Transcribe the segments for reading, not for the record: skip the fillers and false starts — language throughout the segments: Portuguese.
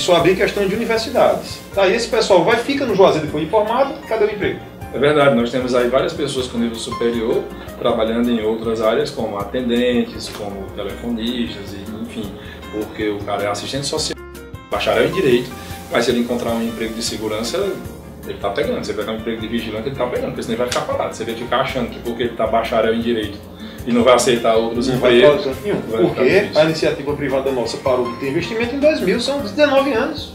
só abrir questão de universidades. Aí esse pessoal fica no Juazeiro depois de formado, cadê o emprego? É verdade, nós temos aí várias pessoas com nível superior trabalhando em outras áreas, como atendentes, como telefonistas, enfim, porque o cara é assistente social, bacharel em direito, mas se ele encontrar um emprego de segurança, ele está pegando. Se ele pegar um emprego de vigilante, ele está pegando, porque senão ele vai ficar parado. Você vai ficar achando que porque ele está bacharel em direito e não vai aceitar outros empregos. Porque a iniciativa privada nossa parou de ter investimento em 2000, são 19 anos.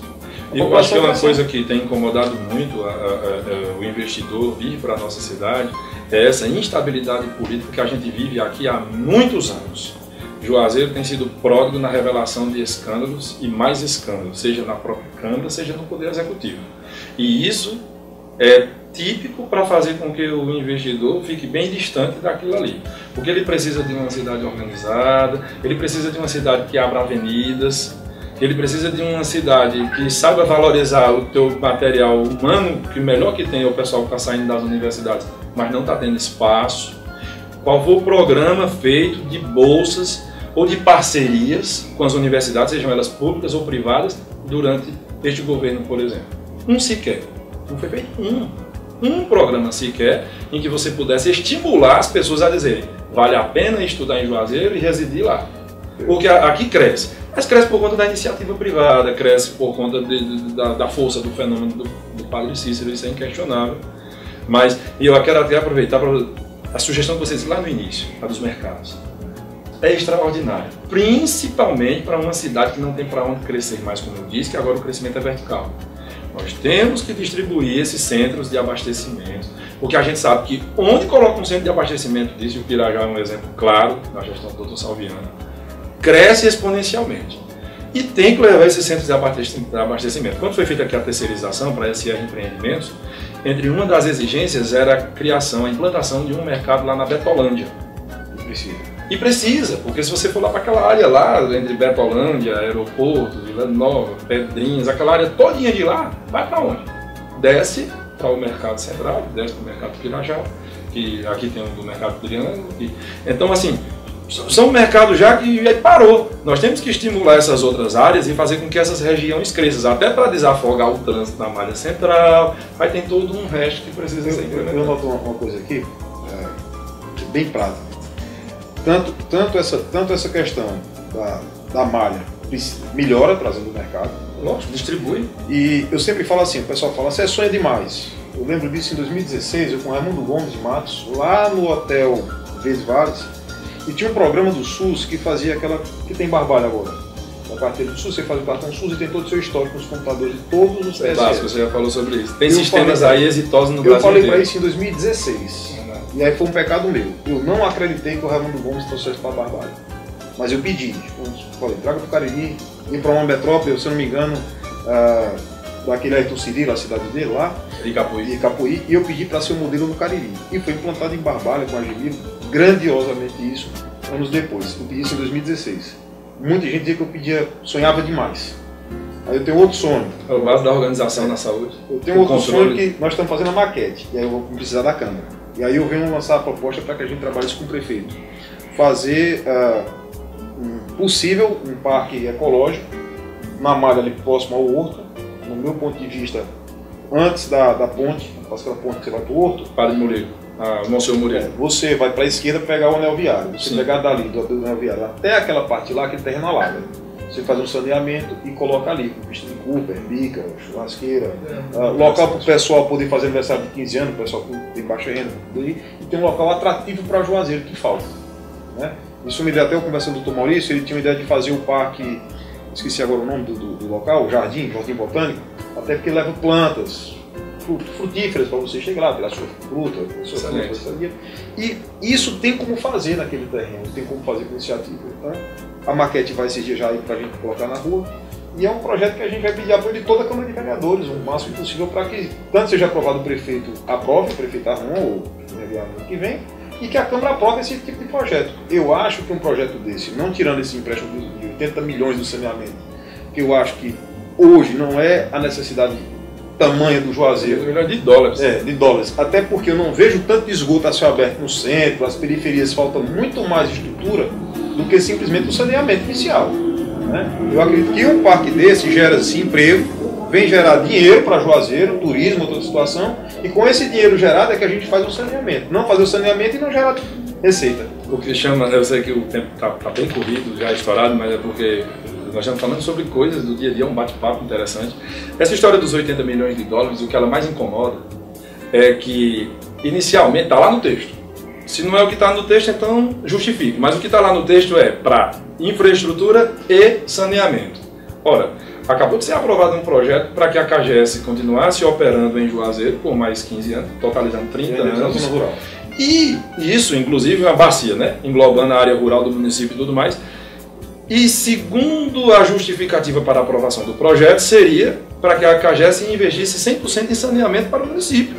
E eu acho que é uma coisa que tem incomodado muito o investidor vir para a nossa cidade, é essa instabilidade política que a gente vive aqui há muitos anos. Juazeiro tem sido pródigo na revelação de escândalos e mais escândalos, seja na própria Câmara, seja no Poder Executivo. E isso é típico para fazer com que o investidor fique bem distante daquilo ali. Porque ele precisa de uma cidade organizada, ele precisa de uma cidade que abra avenidas, ele precisa de uma cidade que saiba valorizar o teu material humano, que o melhor que tem é o pessoal que está saindo das universidades, mas não está tendo espaço. Qual foi o programa feito de bolsas ou de parcerias com as universidades, sejam elas públicas ou privadas, durante este governo, por exemplo? Um sequer. Não foi feito um programa sequer em que você pudesse estimular as pessoas a dizerem: vale a pena estudar em Juazeiro e residir lá. Porque aqui cresce. Mas cresce por conta da iniciativa privada, cresce por conta da força do fenômeno do Padre Cícero, isso é inquestionável. Mas, e eu quero até aproveitar para a sugestão que vocês lá no início, a dos mercados. É extraordinária, principalmente para uma cidade que não tem para onde crescer mais, como eu disse, que agora o crescimento é vertical. Nós temos que distribuir esses centros de abastecimento, porque a gente sabe que onde coloca um centro de abastecimento disso, e o Pirajá é um exemplo claro, na gestão do Dr. Salviano, cresce exponencialmente. E tem que levar esses centros de abastecimento. Quando foi feita aqui a terceirização para a SR Empreendimentos, entre uma das exigências era a criação, a implantação de um mercado lá na Betolândia. E precisa, porque se você for lá para aquela área lá, entre Betolândia, Aeroporto, Vila Nova, Pedrinhas, aquela área todinha de lá, vai para onde? Desce para o Mercado Central, desce para o Mercado Pirajá, que aqui tem um do Mercado Triângulo. Então, assim, são mercados já que parou. Nós temos que estimular essas outras áreas e fazer com que essas regiões cresçam, até para desafogar o trânsito na malha central. Aí tem todo um resto que precisa ser implementado. Eu noto uma coisa aqui, bem prática. Tanto essa questão da malha melhora trazendo o mercado. Lógico, distribui. E eu sempre falo assim, o pessoal fala, você sonha demais. Eu lembro disso em 2016, eu com Raimundo Gomes de Matos, lá no hotel Vesvales, e tinha um programa do SUS que fazia aquela que tem Barbalha agora. Na carteira do SUS, você faz o cartão SUS e tem todo o seu histórico nos computadores de todos os PSF. Você já falou sobre isso. Tem sistemas aí exitosos no Brasil. Eu falei para isso em 2016. E aí foi um pecado meu. Eu não acreditei que o Raimundo Gomes trouxesse para Barbalha. Mas eu pedi. Falei, traga para o Cariri, ir para uma metrópole, se eu não me engano, daquele Ayrton Cirilo, a cidade dele lá. Icapuí. E eu pedi para ser o modelo no Cariri. E foi implantado em Barbalha com a Gemiro, grandiosamente isso, anos depois. Eu pedi isso em 2016. Muita gente dizia que eu sonhava demais. Aí eu tenho outro sonho. É o base da organização na saúde. Eu tenho outro sonho que nós estamos fazendo a maquete. E aí eu vou precisar da Câmara. E aí eu venho lançar a proposta para que a gente trabalhe isso com o prefeito. Fazer possível um parque ecológico na malha ali próximo ao horto. No meu ponto de vista, antes da ponte, aquela ponte que você vai para o horto. Padre Murilo, Monsenhor Murilo. Você vai para a esquerda pegar o anel viário. Você pegar dali do anel viário até aquela parte lá, aquele terreno alaga. Você faz um saneamento e coloca ali, com pista de Cooper, bica, churrasqueira, local para o pessoal poder fazer aniversário de 15 anos, o pessoal que tem baixa renda, e tem um local atrativo para Juazeiro que falta. Né? Isso me deu até eu conversando com o Dr. Maurício, ele tinha uma ideia de fazer o parque, esqueci agora o nome do local, Jardim Botânico, até porque leva plantas frutíferas para você chegar lá, tirar sua fruta, e isso tem como fazer naquele terreno, tem como fazer com iniciativa. Então, a maquete vai ser já aí para a gente colocar na rua, e é um projeto que a gente vai pedir apoio de toda a Câmara de Vereadores, o máximo possível para que tanto seja aprovado o prefeito aprove, o prefeito arruma, ou ano que vem, e que a Câmara aprove esse tipo de projeto. Eu acho que um projeto desse, não tirando esse empréstimo de 80 milhões do saneamento, que eu acho que hoje não é a necessidade tamanha do Juazeiro. De dólares. De dólares. Até porque eu não vejo tanto de esgoto a céu aberto no centro, as periferias falta muito mais estrutura do que simplesmente o saneamento inicial. né? Eu acredito que um parque desse gera esse emprego, vem gerar dinheiro para Juazeiro, turismo, outra situação, e com esse dinheiro gerado é que a gente faz o saneamento. Não fazer o saneamento e não gerar receita. O que chama, eu sei que o tempo está bem corrido, já estourado, mas é porque nós estamos falando sobre coisas do dia a dia, um bate-papo interessante. Essa história dos 80 milhões de dólares, o que ela mais incomoda é que, inicialmente, está lá no texto. Se não é o que está no texto, então justifique. Mas o que está lá no texto é para infraestrutura e saneamento. Ora, acabou de ser aprovado um projeto para que a CAGES continuasse operando em Juazeiro por mais 15 anos, totalizando 30 anos. Rural. E isso, inclusive, uma bacia, né? Englobando a área rural do município e tudo mais. E segundo a justificativa para a aprovação do projeto, seria para que a CAGES investisse 100% em saneamento para o município,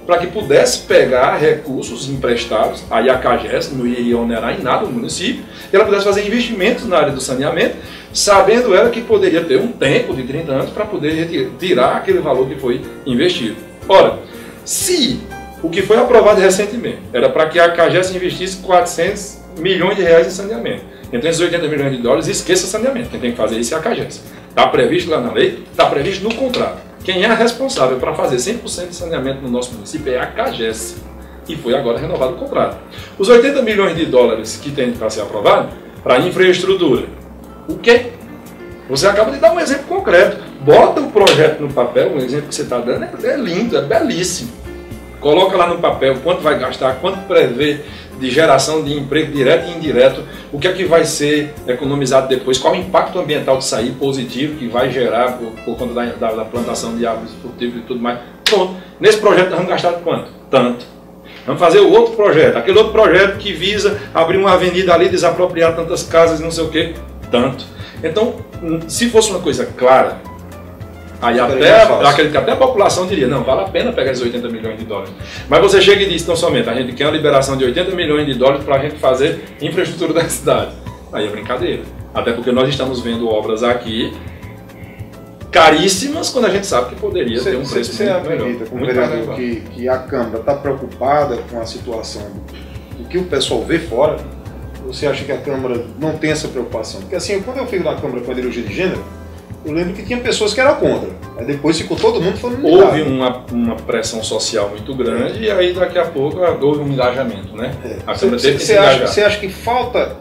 para que pudesse pegar recursos emprestados, aí a CAGES não iria onerar em nada o município, e ela pudesse fazer investimentos na área do saneamento, sabendo ela que poderia ter um tempo de 30 anos para poder tirar aquele valor que foi investido. Ora, se o que foi aprovado recentemente era para que a CAGES investisse 400 milhões de reais em saneamento, então esses 80 milhões de dólares, esqueça saneamento, quem tem que fazer isso é a CAGES. Está previsto lá na lei, está previsto no contrato. Quem é responsável para fazer 100% de saneamento no nosso município é a CAGES. E foi agora renovado o contrato. Os 80 milhões de dólares que tem para ser aprovado, para infraestrutura, o quê? Você acaba de dar um exemplo concreto. Bota o projeto no papel, um exemplo que você está dando é lindo, é belíssimo. Coloca lá no papel quanto vai gastar, quanto prevê de geração de emprego direto e indireto, o que é que vai ser economizado depois, qual o impacto ambiental de sair positivo que vai gerar por conta da plantação de árvores frutíferas e tudo mais. Pronto. Nesse projeto nós vamos gastar quanto? Tanto. Vamos fazer o outro projeto, aquele outro projeto que visa abrir uma avenida ali, desapropriar tantas casas e não sei o que, tanto. Então, se fosse uma coisa clara, aí acredito que até a população diria, não, vale a pena pegar esses 80 milhões de dólares. Mas você chega e diz, então somente, a gente quer uma liberação de 80 milhões de dólares para a gente fazer infraestrutura da cidade. Aí é brincadeira. Até porque nós estamos vendo obras aqui caríssimas, quando a gente sabe que poderia ter um preço muito melhor. Você acredita, como vereador, que a Câmara está preocupada com a situação do que o pessoal vê fora? Você acha que a Câmara não tem essa preocupação? Porque assim, quando eu fico na Câmara com a ideologia de gênero, eu lembro que tinha pessoas que eram contra. Aí depois ficou todo mundo falando. Houve uma pressão social muito grande e aí daqui a pouco houve um engajamento, né? A Câmara teve que se engajar. Você acha que falta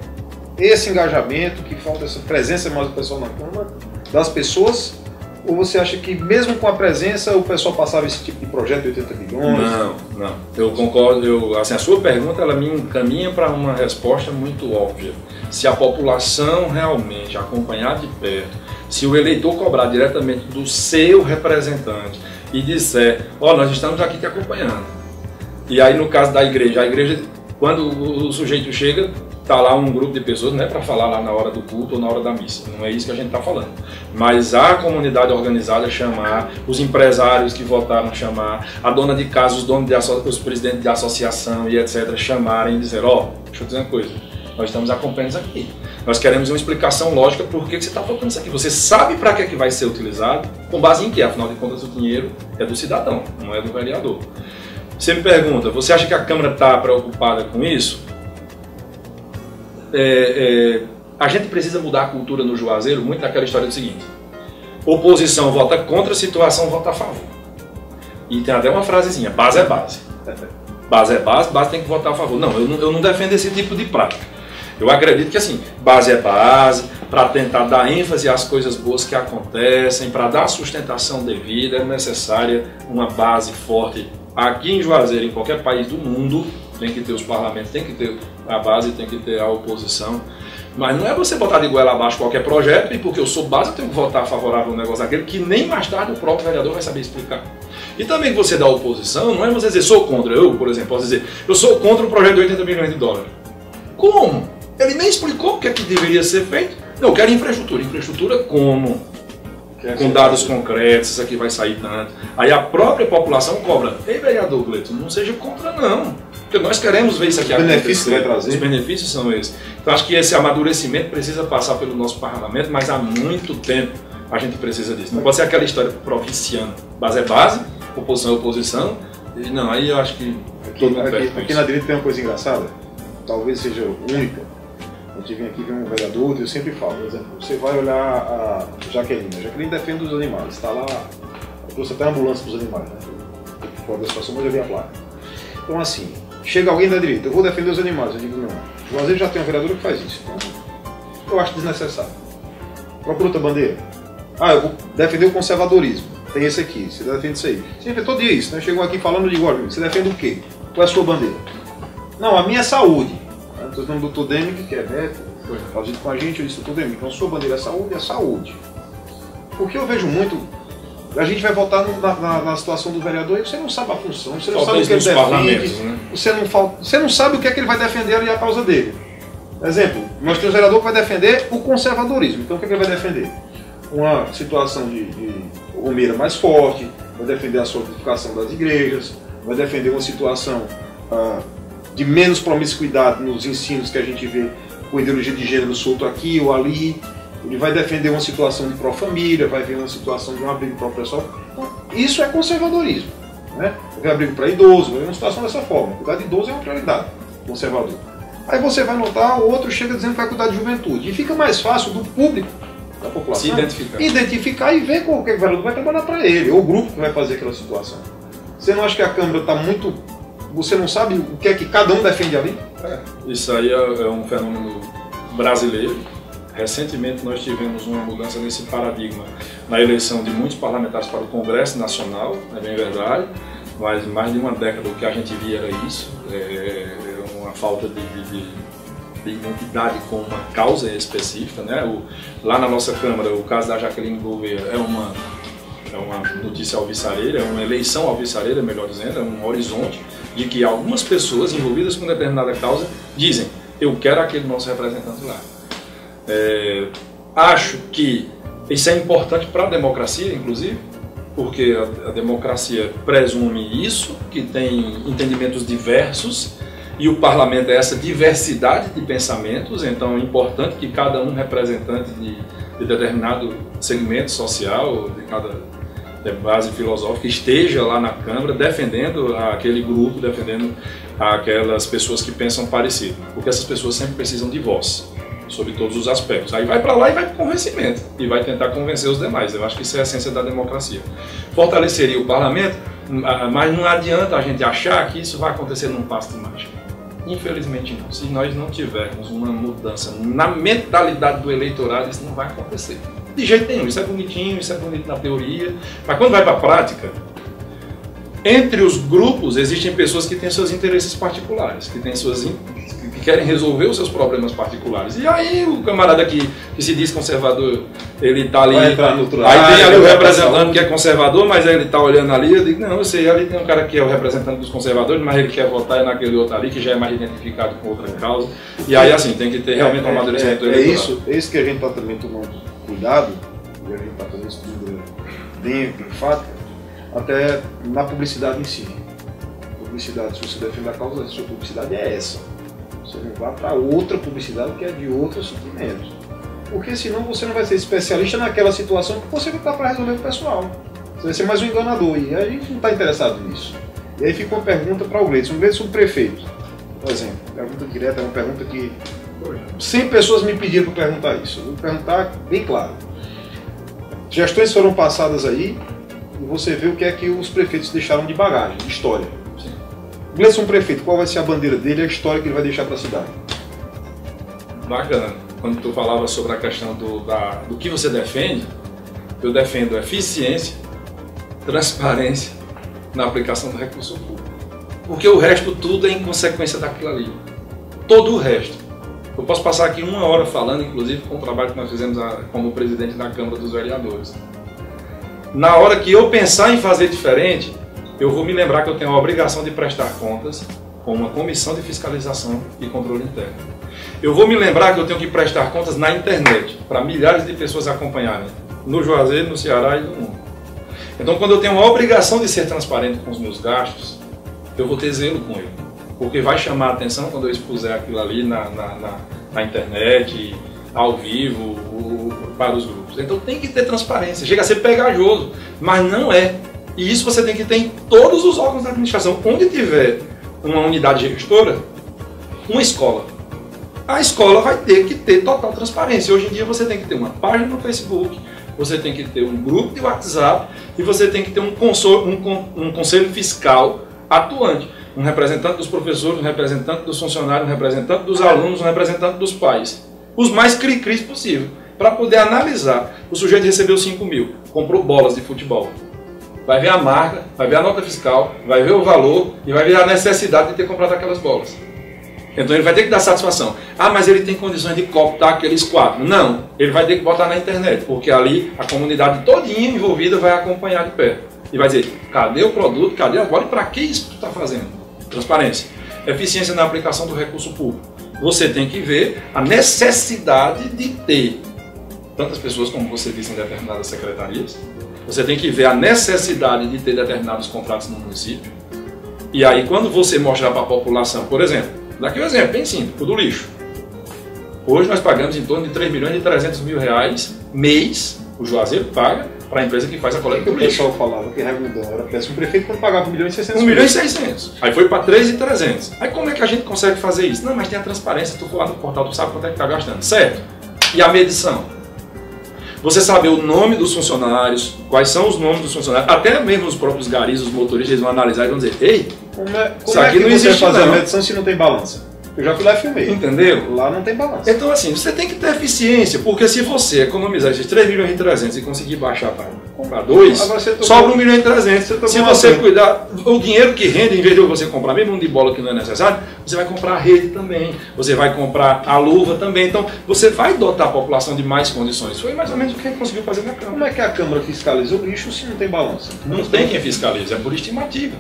esse engajamento, que falta essa presença mais do pessoal na Câmara, das pessoas? Ou você acha que mesmo com a presença o pessoal passava esse tipo de projeto de 80 milhões? Não. Eu concordo. Assim, a sua pergunta ela me encaminha para uma resposta muito óbvia. Se a população realmente acompanhar de perto, se o eleitor cobrar diretamente do seu representante e disser, nós estamos aqui te acompanhando. E aí no caso da igreja, a igreja, quando o sujeito chega, está lá um grupo de pessoas, não é para falar lá na hora do culto ou na hora da missa, não é isso que a gente está falando. Mas a comunidade organizada chamar, os empresários que votaram chamar, a dona de casa, os presidentes de associação e etc. chamarem e dizer, deixa eu dizer uma coisa, nós estamos acompanhando isso aqui. Nós queremos uma explicação lógica por que você está votando isso aqui. Você sabe para que vai ser utilizado, com base em quê? Afinal de contas, o dinheiro é do cidadão, não é do vereador. Você me pergunta, você acha que a Câmara está preocupada com isso? A gente precisa mudar a cultura no Juazeiro, muito daquela história do seguinte: oposição vota contra, situação vota a favor. E tem até uma frasezinha, base é base. Base é base, base tem que votar a favor. Não, eu não defendo esse tipo de prática. Eu acredito que assim, base é base, para tentar dar ênfase às coisas boas que acontecem, para dar sustentação devida, é necessária uma base forte. Aqui em Juazeiro, em qualquer país do mundo, tem que ter os parlamentos, tem que ter a base, tem que ter a oposição. Mas não é você botar de goela abaixo qualquer projeto e porque eu sou base eu tenho que votar favorável ao negócio daquele que nem mais tarde o próprio vereador vai saber explicar. E também que você dá oposição, não é você dizer sou contra. Eu, por exemplo, posso dizer eu sou contra o projeto de 80 milhões de dólares. Como? Ele nem explicou o que é que deveria ser feito. Não, eu quero infraestrutura. Infraestrutura como? Com dados concretos, isso aqui vai sair tanto. Aí a própria população cobra. Ei, vereador Gleito, não seja contra não. Porque nós queremos ver isso aqui acontecer. Os benefícios vai trazer. Os benefícios são esses. Então acho que esse amadurecimento precisa passar pelo nosso parlamento, mas há muito tempo a gente precisa disso. Não pode ser aquela história provinciana. Base é base, oposição é oposição. E não, aí eu acho que todo mundo perde com isso. Aqui na direita tem uma coisa engraçada, talvez seja única. A gente vem aqui ver um vereador, eu sempre falo, por exemplo, você vai olhar a Jaqueline. A Jaqueline defende os animais, está lá, trouxe até ambulância para os animais, né? Fora da situação, mas eu vi a placa. Então assim, chega alguém da direita, eu vou defender os animais, eu digo não. Juazeiro já tem um vereador que faz isso, então eu acho desnecessário. Procura outra bandeira. Eu vou defender o conservadorismo, tem esse aqui, você defende isso aí. Você vê todo dia isso, né? Chegou aqui falando de igual, você defende o quê? Qual é a sua bandeira? Não, a minha é saúde. Estou dizendo do Dr. Demick, que é neto, faz com a gente, eu disse, Dr. Demick, então sua bandeira é saúde. Porque eu vejo muito, a gente vai votar na situação do vereador e você não sabe a função, você não sabe o que ele defende, né? Você não sabe o que é que ele vai defender ali a causa dele. Exemplo, nós temos um vereador que vai defender o conservadorismo, então o que é que ele vai defender? Uma situação de Romeira mais forte, vai defender a solidificação das igrejas, vai defender uma situação de menos promiscuidade nos ensinos que a gente vê com ideologia de gênero solto aqui ou ali. Ele vai defender uma situação de pró-família, vai ver uma situação de um abrigo para o pessoal. Então, isso é conservadorismo. Né? Vai abrigo para idoso, vai ver uma situação dessa forma. Cuidar de idoso é uma prioridade conservador. Aí você vai notar, o outro chega dizendo que vai cuidar de juventude. E fica mais fácil do público, da população, se identificar e ver com o que o vereador vai trabalhar para ele, ou o grupo que vai fazer aquela situação. Você não acha que a Câmara está muito... Você não sabe o que é que cada um defende ali? Isso aí é um fenômeno brasileiro. Recentemente nós tivemos uma mudança nesse paradigma na eleição de muitos parlamentares para o Congresso Nacional, é bem verdade, mas mais de uma década o que a gente via era isso, uma falta de identidade com uma causa específica, né? Lá na nossa Câmara, o caso da Jaqueline Gouveia é uma notícia alvissareira, é uma eleição alvissareira, melhor dizendo, é um horizonte de que algumas pessoas envolvidas com determinada causa dizem, eu quero aquele nosso representante lá. Acho que isso é importante para a democracia, inclusive, porque a democracia presume isso, que tem entendimentos diversos, e o parlamento é essa diversidade de pensamentos, então é importante que cada um representante de determinado segmento social, de cada base filosófica, esteja lá na Câmara defendendo aquele grupo, defendendo aquelas pessoas que pensam parecido, porque essas pessoas sempre precisam de voz sobre todos os aspectos. Aí vai para lá e vai para o convencimento e vai tentar convencer os demais. Eu acho que isso é a essência da democracia. Fortaleceria o parlamento, mas não adianta a gente achar que isso vai acontecer num passo de mágica. Infelizmente não. Se nós não tivermos uma mudança na mentalidade do eleitorado, isso não vai acontecer. De jeito nenhum. Isso é bonitinho, isso é bonito na teoria, mas quando vai para a prática, entre os grupos existem pessoas que têm seus interesses particulares, que querem resolver os seus problemas particulares. E aí o camarada que se diz conservador, ele está ali, aí tem ali o representante que é conservador, mas aí ele está olhando ali, eu digo, não, eu sei, ali tem um cara que é o representante dos conservadores, mas ele quer votar naquele outro ali, que já é mais identificado com outra causa. E aí assim, tem que ter realmente um amadurecimento eleitoral. É isso que a gente está também tomando cuidado, e a gente está fazendo isso tudo bem enfática, até na publicidade em si. Publicidade, se você defende a causa, a sua publicidade é essa. Você não vai para outra publicidade que é de outros suprimentos. Porque senão você não vai ser especialista naquela situação que você vai estar para resolver o pessoal. Você vai ser mais um enganador. E a gente não está interessado nisso. E aí fica uma pergunta para o Gleidson. O Gleidson, prefeito, por exemplo, pergunta direta é uma pergunta que 100 pessoas me pediram para perguntar isso. Eu vou perguntar bem claro. Gestões foram passadas aí e você vê o que é que os prefeitos deixaram de bagagem, de história. Gleidson, prefeito, qual vai ser a bandeira dele e a história que ele vai deixar para a cidade? Bacana. Quando tu falava sobre a questão do que você defende, eu defendo eficiência, transparência na aplicação do recurso público. Porque o resto tudo é em consequência daquilo ali. Todo o resto. Eu posso passar aqui 1 hora falando, inclusive, com o trabalho que nós fizemos como presidente da Câmara dos Vereadores. Na hora que eu pensar em fazer diferente, eu vou me lembrar que eu tenho a obrigação de prestar contas com uma comissão de fiscalização e controle interno. Eu vou me lembrar que eu tenho que prestar contas na internet, para milhares de pessoas acompanharem, no Juazeiro, no Ceará e no mundo. Então, quando eu tenho a obrigação de ser transparente com os meus gastos, eu vou ter zelo com ele. Porque vai chamar a atenção quando eu expuser aquilo ali na internet, ao vivo, para os grupos. Então tem que ter transparência. Chega a ser pegajoso, mas não é. E isso você tem que ter em todos os órgãos da administração. Onde tiver uma unidade gestora, uma escola. a escola vai ter que ter total transparência. Hoje em dia você tem que ter uma página no Facebook, você tem que ter um grupo de WhatsApp e você tem que ter um conselho fiscal atuante. Um representante dos professores, um representante dos funcionários, um representante dos alunos, um representante dos pais. Os mais cri-cris possível, para poder analisar. O sujeito recebeu 5 mil, comprou bolas de futebol. Vai ver a marca, vai ver a nota fiscal, vai ver o valor e vai ver a necessidade de ter comprado aquelas bolas. Então ele vai ter que dar satisfação. Ah, mas ele tem condições de cooptar aqueles 4. Não, ele vai ter que botar na internet, porque ali a comunidade todinha envolvida vai acompanhar de perto. E vai dizer, cadê o produto, cadê a bola e para que isso que tu está fazendo? Transparência. Eficiência na aplicação do recurso público. Você tem que ver a necessidade de ter tantas pessoas como você disse em determinadas secretarias. Você tem que ver a necessidade de ter determinados contratos no município. E aí quando você mostrar para a população, por exemplo, daqui um exemplo bem simples, o do lixo. Hoje nós pagamos em torno de 3 milhões e 300 mil reais mês, o Juazeiro paga para a empresa que faz a coleta do lixo. O pessoal falava que Raimundo era péssimo. O prefeito quando pagava 1 milhão e 600 mil. 1 milhão e 600. Aí foi para 3.300. Aí como é que a gente consegue fazer isso? Não, mas tem a transparência, tu for lá no portal, tu sabe quanto é que está gastando, certo? E a medição? Você saber o nome dos funcionários, quais são os nomes dos funcionários, até mesmo os próprios garis, os motoristas, eles vão analisar e vão dizer, ei, como é que não existe fazer a medição se não tem balança? Eu já fui lá e filmei. Entendeu? Lá não tem balança. Então assim, você tem que ter eficiência, porque se você economizar esses 3 milhões e 300 e conseguir baixar para 2, sobra 1 milhão e 300. Se você cuidar, o dinheiro que rende, em vez de você comprar mesmo um de bola que não é necessário, você vai comprar a rede também, você vai comprar a luva também. Então você vai dotar a população de mais condições. Foi mais ou menos o que a gente conseguiu fazer na Câmara. Como é que a Câmara fiscaliza o lixo se não tem balança? Não tem quem fiscaliza, é por estimativa.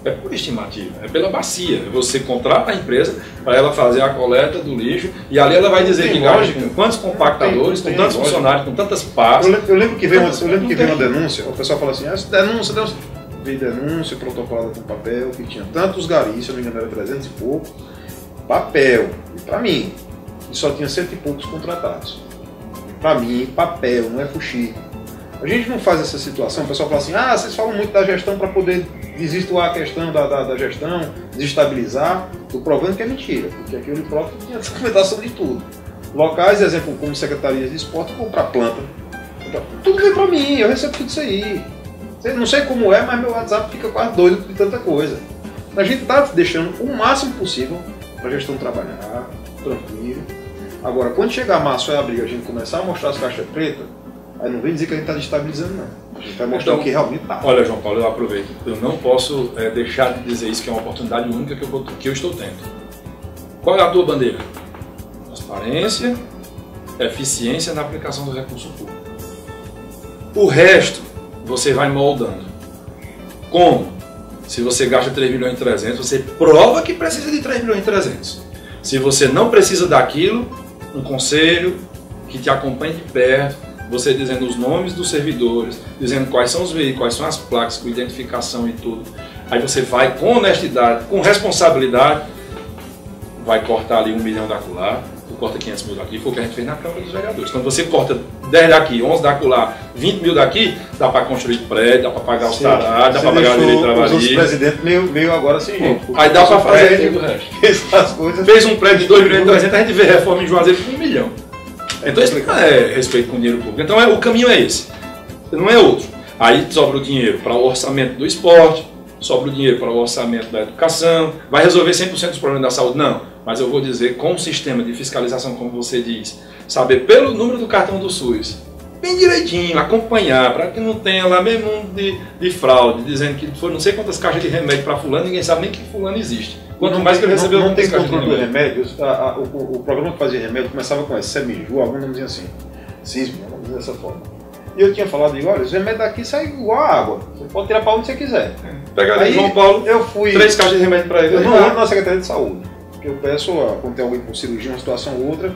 É por estimativa, é pela bacia. Você contrata a empresa para ela fazer a coleta do lixo e ali ela vai dizer que gasta com quantos compactadores, com tantos funcionários, com tantas pastas. Eu lembro que veio uma denúncia, o pessoal fala assim, denúncia, veio denúncia protocolada com papel, que tinha tantos garis, se eu não me engano era 300 e pouco, papel, e para mim, e só tinha 100 e poucos contratados. Para mim, papel, não é fuxico. A gente não faz essa situação, o pessoal fala assim, vocês falam muito da gestão para poder desvirtuar a questão da gestão, desestabilizar. Estou provando que é mentira, porque aquele próprio tinha documentação de tudo. Locais, exemplo, como secretarias de esporte, comprar planta. Tudo vem para mim, eu recebo tudo isso aí. Não sei como é, mas meu WhatsApp fica quase doido de tanta coisa. A gente está deixando o máximo possível para a gestão trabalhar, tranquilo. Agora, quando chegar março e abril, a gente começar a mostrar as caixas pretas, aí não vem dizer que a gente está destabilizando, não. A gente vai mostrar o que realmente está. Olha, João Paulo, eu aproveito. Eu não posso deixar de dizer isso, que é uma oportunidade única que eu estou tendo. Qual é a tua bandeira? Transparência, eficiência na aplicação do recurso público. O resto, você vai moldando. Como? Se você gasta 3 milhões e 300, você prova que precisa de 3 milhões e 300. Se você não precisa daquilo, um conselho que te acompanhe de perto, você dizendo os nomes dos servidores, dizendo quais são os veículos, quais são as placas, com identificação e tudo. Aí você vai com honestidade, com responsabilidade, vai cortar ali 1 milhão da acolá, tu corta 500 mil daqui, foi o que a gente fez na Câmara dos Vereadores. Quando você corta 10 daqui, 11 da acolá, 20 mil daqui, dá para construir prédio, dá para pagar os tarados, dá para pagar o direito trabalhista. O presidente meio agora assim, gente. Aí dá para fazer tudo o resto. Fez um prédio de 2 milhões e 300, a gente vê reforma em Juazeiro com 1 milhão. Então isso não é respeito com o dinheiro público. Então o caminho é esse, não é outro. Aí sobra o dinheiro para o orçamento do esporte, sobra o dinheiro para o orçamento da educação, vai resolver 100% dos problemas da saúde? Não, mas eu vou dizer com um sistema de fiscalização, como você diz, saber pelo número do cartão do SUS, bem direitinho, acompanhar, para que não tenha lá mesmo de fraude, dizendo que foi não sei quantas caixas de remédio para fulano, ninguém sabe nem que fulano existe. Quanto mais que ele recebeu, não tem controle do remédio. O programa que fazia remédio começava com esse Semiju, alguns nomes assim, Cismo, vamos dizer dessa forma. E eu tinha falado, olha, os remédios daqui saem igual a água, você pode tirar para onde você quiser. Pega ali João Paulo, eu fui 3 caixas de remédio para ele. Eu não ando na Secretaria de Saúde, porque eu peço, quando tem alguém com cirurgia, uma situação ou outra,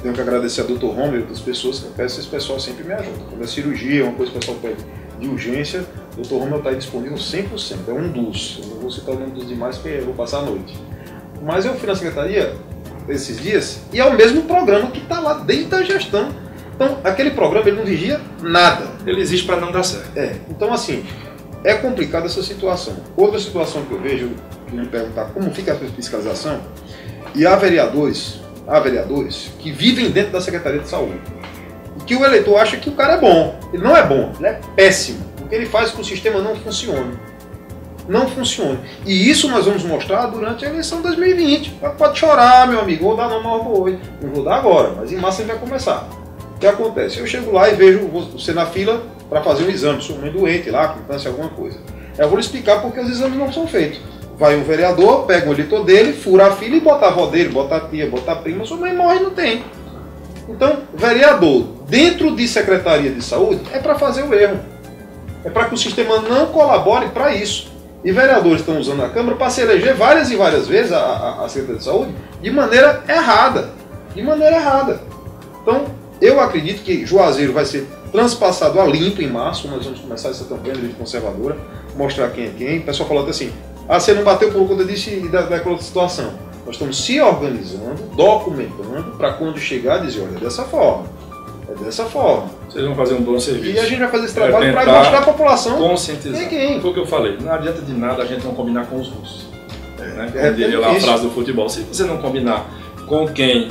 tenho que agradecer a Dr. Romer e outras pessoas, que eu peço, esse pessoal sempre me ajuda. Quando é cirurgia, uma coisa que o pessoal pede de urgência, o Dr. Romer está disponível 100%, é um dos. Eu não vou citar o nome dos demais porque eu vou passar a noite. Mas eu fui na secretaria esses dias e é o mesmo programa que está lá dentro da gestão. Então, aquele programa ele não vigia nada. Ele existe para não dar certo. Então assim, é complicada essa situação. Outra situação que eu vejo, que me perguntar como fica a fiscalização, e há vereadores que vivem dentro da Secretaria de Saúde. E que o eleitor acha que o cara é bom. Ele não é bom, ele é péssimo. Porque ele faz com que o sistema não funcione. Não funcione. E isso nós vamos mostrar durante a eleição de 2020. Pode chorar, meu amigo, vou dar nome ao boi. Não vou dar agora, mas em março ele vai começar. O que acontece? Eu chego lá e vejo você na fila para fazer um exame, sua mãe doente lá, com câncer, alguma coisa. Eu vou lhe explicar porque os exames não são feitos. Vai um vereador, pega o eleitor dele, fura a fila e bota a avó dele, bota a tia, bota a prima, sua mãe morre e não tem. Então, vereador, dentro de Secretaria de Saúde, é para fazer o erro. É para que o sistema não colabore para isso. E vereadores estão usando a Câmara para se eleger várias e várias vezes a Secretaria de Saúde de maneira errada. De maneira errada. Então, eu acredito que Juazeiro vai ser transpassado a limpo em março. Nós vamos começar essa campanha de conservadora, mostrar quem é quem. O pessoal falou assim, você não bateu por conta disso e daquela outra situação. Nós estamos se organizando, documentando, para quando chegar dizer, olha, é dessa forma. É dessa forma. Vocês vão fazer um bom serviço. E a gente vai fazer esse trabalho para mostrar à população. Conscientizar. Foi o que eu falei. Não adianta de nada a gente não combinar com os russos. Como diria lá a frase do futebol. Se você não combinar com quem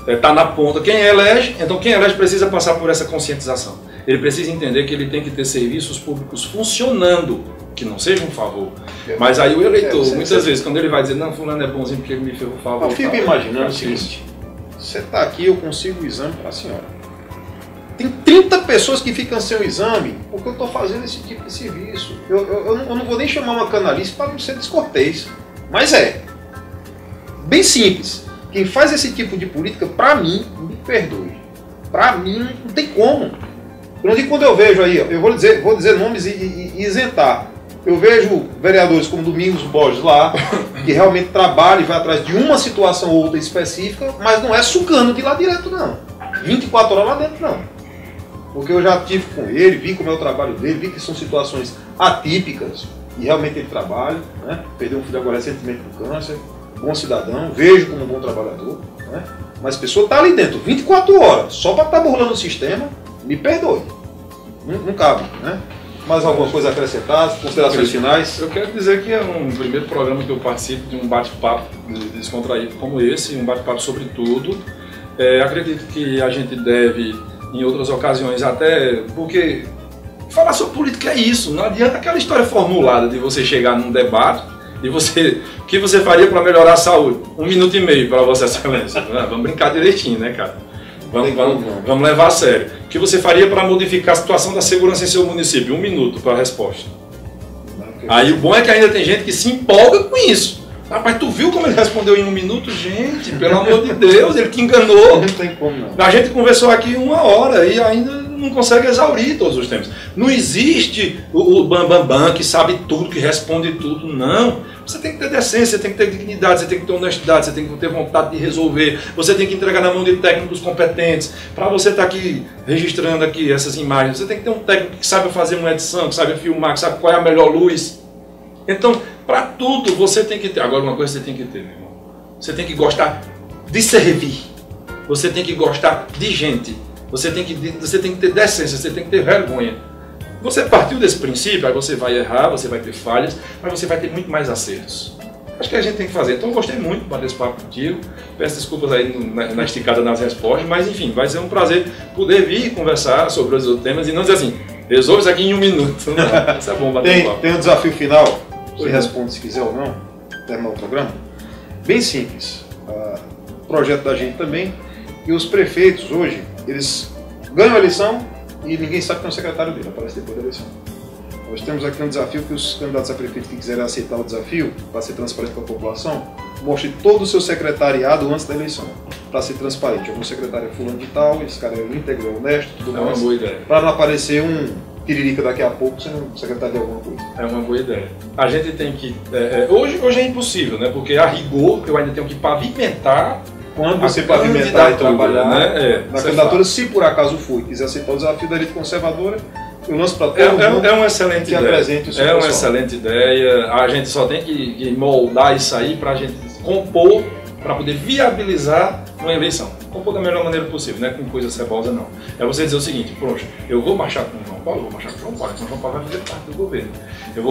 está na ponta, quem elege, então quem elege precisa passar por essa conscientização. Ele precisa entender que ele tem que ter serviços públicos funcionando, que não seja um favor. Mas aí o eleitor, muitas vezes, quando ele vai dizer, não, fulano é bonzinho porque ele me fez um favor. Eu fico imaginando o seguinte, você está aqui, eu consigo o exame para a senhora. Tem 30 pessoas que ficam sem o exame porque eu estou fazendo esse tipo de serviço. Eu não vou nem chamar uma canalice para não ser descortês. Mas é. Bem simples. Quem faz esse tipo de política, para mim, me perdoe. Para mim, não tem como. Quando eu vejo aí, eu vou dizer nomes e isentar. Eu vejo vereadores como Domingos Borges lá, que realmente trabalha e vai atrás de uma situação ou outra específica, mas não é sucando de lá direto, não. 24 horas lá dentro, não. Porque eu já tive com ele, vi como é o trabalho dele, vi que são situações atípicas e realmente ele trabalha, né? Perdeu um filho agora recentemente por câncer, bom cidadão, vejo como um bom trabalhador, né? Mas a pessoa está ali dentro 24 horas, só para estar burlando o sistema, me perdoe. Não cabe, né? Mais alguma coisa a acrescentar, considerações finais? Eu quero dizer que é um primeiro programa que eu participo de um bate-papo descontraído como esse, um bate-papo sobre tudo. Acredito que a gente deve, em outras ocasiões até, porque falar sobre política é isso, não adianta aquela história formulada de você chegar num debate e você, o que você faria para melhorar a saúde? 1 minuto e meio para Vossa Excelência. Vamos brincar direitinho, né, cara? Vamos levar a sério. O que você faria para modificar a situação da segurança em seu município? 1 minuto para a resposta. Aí o bom é que ainda tem gente que se empolga com isso. Rapaz, tu viu como ele respondeu em 1 minuto? Gente, pelo amor de Deus, ele te enganou. Não tem como não. A gente conversou aqui 1 hora e ainda não consegue exaurir todos os temas. Não existe o bambambam que sabe tudo, que responde tudo, não. Você tem que ter decência, você tem que ter dignidade, você tem que ter honestidade, você tem que ter vontade de resolver, você tem que entregar na mão de técnicos competentes. Para você estar aqui registrando aqui essas imagens, você tem que ter um técnico que saiba fazer uma edição, que saiba filmar, que sabe qual é a melhor luz. Então, para tudo você tem que ter. Agora, uma coisa você tem que ter, meu irmão. Você tem que gostar de servir. Você tem que gostar de gente. Você tem que ter decência, você tem que ter vergonha. Você partiu desse princípio, aí você vai errar, você vai ter falhas, mas você vai ter muito mais acertos. Acho que a gente tem que fazer. Então eu gostei muito de bater esse papo contigo. Peço desculpas aí na esticada nas respostas, mas enfim, vai ser um prazer poder vir conversar sobre os outros temas e não dizer assim, resolve isso aqui em 1 minuto. Não, isso é bom bater um papo. Tem um desafio final, você responde se quiser ou não, terminar o programa. Bem simples. O projeto da gente também, e os prefeitos hoje, eles ganham a eleição e ninguém sabe quem é o secretário dele, aparece depois da eleição. Nós temos aqui um desafio que os candidatos a prefeito que quiserem aceitar o desafio, para ser transparente para a população, mostre todo o seu secretariado antes da eleição, para ser transparente. O meu secretário é fulano de tal, esse cara é íntegro, é honesto, tudo mais. É uma boa ideia. Para não aparecer um tiririca daqui a pouco sendo secretário de alguma coisa. É uma boa ideia. A gente tem que... hoje é impossível, né? Porque a rigor eu ainda tenho que pavimentar. Quando você pavimentar e trabalhar, né? Na candidatura, se por acaso for e quiser aceitar o desafio da elite conservadora, eu lanço para todo mundo. É uma excelente ideia. É uma excelente ideia. A gente só tem que moldar isso aí para a gente compor, para poder viabilizar uma eleição. Compor da melhor maneira possível, não é com coisa cebosa, não. É você dizer o seguinte, poxa, eu vou marchar com o João Paulo, vou marchar com o João Paulo, então o João Paulo vai fazer parte do governo. Eu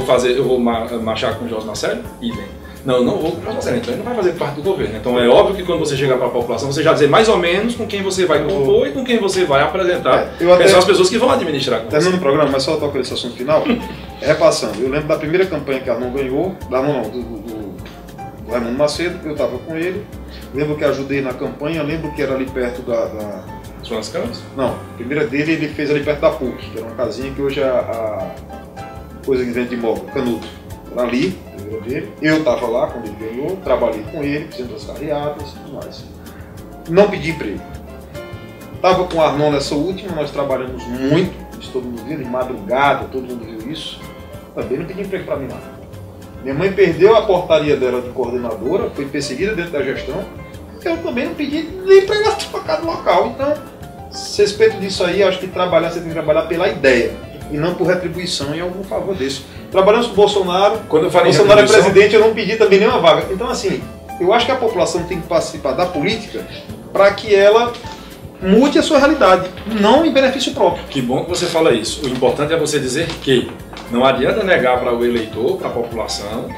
vou marchar com o Jorge Marcelo, idem. Não vou com o Jorge Marcelo, então ele não vai fazer parte do governo. Então é óbvio que quando você chegar para a população, você já dizer mais ou menos com quem você vai compor e com quem você vai apresentar. Quem são as pessoas que vão administrar com você. Terminando o programa, mas só tocar esse assunto final, repassando. Eu lembro da primeira campanha que Arnon ganhou, do Raimundo Macedo, eu estava com ele. Lembro que ajudei na campanha, lembro que era ali perto da... Suas Campos? Não, a primeira dele ele fez ali perto da PUC, que era uma casinha que hoje é a coisa que vende de imóvel, Canuto. Era ali, a primeira dele. Eu estava lá quando ele ganhou, trabalhei com ele, fizemos as carreatas e tudo mais. Não pedi emprego. Estava com o Arnon nessa última, nós trabalhamos muito, isso todo mundo viu, de madrugada, todo mundo viu isso. Também não pedi emprego para mim lá. Minha mãe perdeu a portaria dela de coordenadora, foi perseguida dentro da gestão. Eu também não pedi nem para ir lá trocar do local. Então, a respeito disso aí, acho que você tem que trabalhar pela ideia e não por retribuição em algum favor desse. Trabalhamos com o Bolsonaro, quando eu falei Bolsonaro é presidente, eu não pedi também nenhuma vaga. Então, assim, eu acho que a população tem que participar da política para que ela mude a sua realidade, não em benefício próprio. Que bom que você fala isso. O importante é você dizer que não adianta negar para o eleitor, para a população,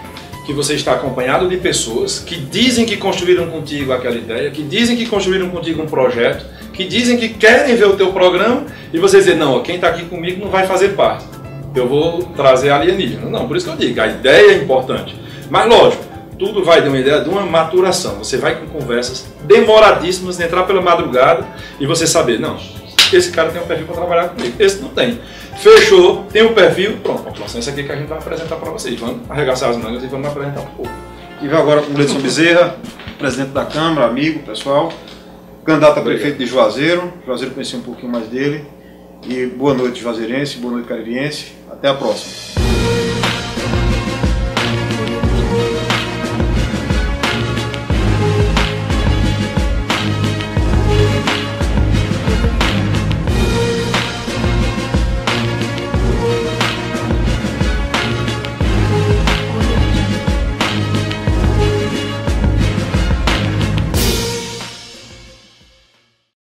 que você está acompanhado de pessoas que dizem que construíram contigo aquela ideia, que dizem que construíram contigo um projeto, que dizem que querem ver o teu programa e você dizer, não, quem está aqui comigo não vai fazer parte. Eu vou trazer alienígena. Não, por isso que eu digo, a ideia é importante. Mas lógico, tudo vai de uma ideia de uma maturação. Você vai com conversas demoradíssimas, de entrar pela madrugada e você saber, não, esse cara tem um perfil para trabalhar comigo, esse não tem. Fechou, tem um perfil, pronto, população, isso aqui que a gente vai apresentar para vocês. Vamos arregaçar as mangas e vamos apresentar um pouco. E vai agora com o Gleidson Bezerra, presidente da Câmara, amigo, pessoal, candidato a prefeito de Juazeiro. Juazeiro, conheci um pouquinho mais dele. E boa noite, juazeirense, boa noite, caririense. Até a próxima.